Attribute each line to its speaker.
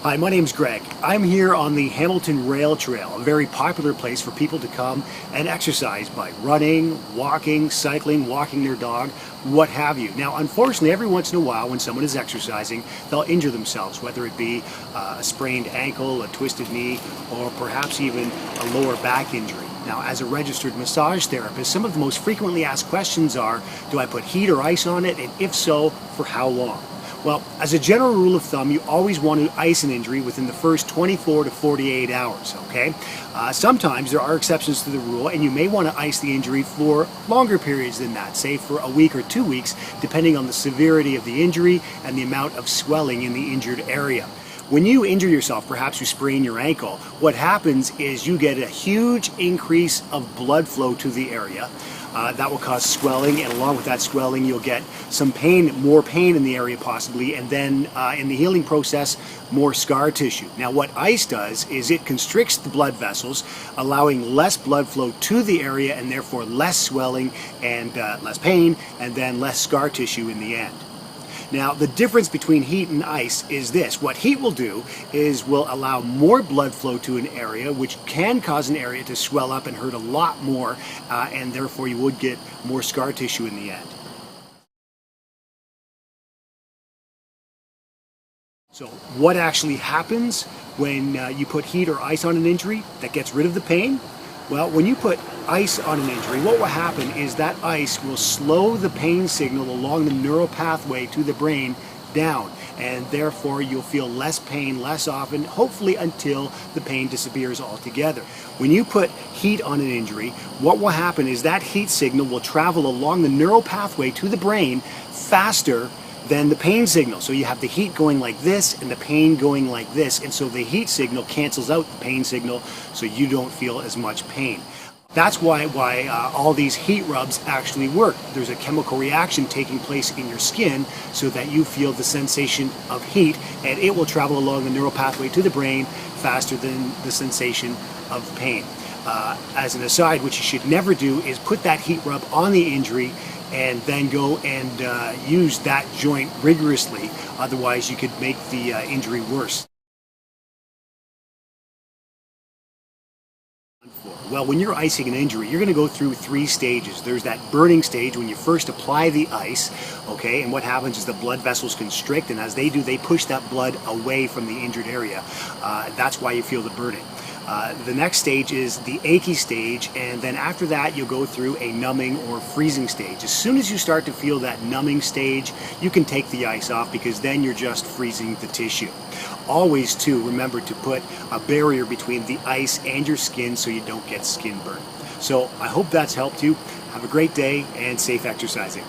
Speaker 1: Hi, my name's Greg. I'm here on the Hamilton Rail Trail, a very popular place for people to come and exercise by running, walking, cycling, walking their dog, what have you. Now, unfortunately, every once in a while when someone is exercising, they'll injure themselves, whether it be a sprained ankle, a twisted knee, or perhaps even a lower back injury. Now, as a registered massage therapist, some of the most frequently asked questions are, do I put heat or ice on it, and if so, for how long? Well, as a general rule of thumb, you always want to ice an injury within the first 24 to 48 hours, okay? Sometimes there are exceptions to the rule, and you may want to ice the injury for longer periods than that, say for a week or 2 weeks, depending on the severity of the injury and the amount of swelling in the injured area. When you injure yourself, perhaps you sprain your ankle, what happens is you get a huge increase of blood flow to the area. That will cause swelling, and along with that swelling you'll get some pain, more pain in the area possibly, and then in the healing process more scar tissue. Now what ice does is it constricts the blood vessels, allowing less blood flow to the area and therefore less swelling and less pain, and then less scar tissue in the end. Now, the difference between heat and ice is this. What heat will do is will allow more blood flow to an area, which can cause an area to swell up and hurt a lot more, and therefore you would get more scar tissue in the end. So what actually happens when you put heat or ice on an injury that gets rid of the pain? Well, when you put ice on an injury, what will happen is that ice will slow the pain signal along the neural pathway to the brain down, and therefore you'll feel less pain less often, hopefully until the pain disappears altogether. When you put heat on an injury, what will happen is that heat signal will travel along the neural pathway to the brain faster than the pain signal. So you have the heat going like this and the pain going like this, and so the heat signal cancels out the pain signal, so you don't feel as much pain. That's why all these heat rubs actually work. There's a chemical reaction taking place in your skin so that you feel the sensation of heat, and it will travel along the neural pathway to the brain faster than the sensation of pain. As an aside, what you should never do is put that heat rub on the injury and then go and use that joint rigorously. Otherwise you could make the injury worse. Well, when you're icing an injury, you're going to go through 3 stages. There's that burning stage when you first apply the ice, okay, and what happens is the blood vessels constrict, and as they do, they push that blood away from the injured area. That's why you feel the burning. The next stage is the achy stage, and then after that you'll go through a numbing or freezing stage. As soon as you start to feel that numbing stage, you can take the ice off, because then you're just freezing the tissue. Always too, remember to put a barrier between the ice and your skin so you don't get skin burn. So I hope that's helped you. Have a great day and safe exercising.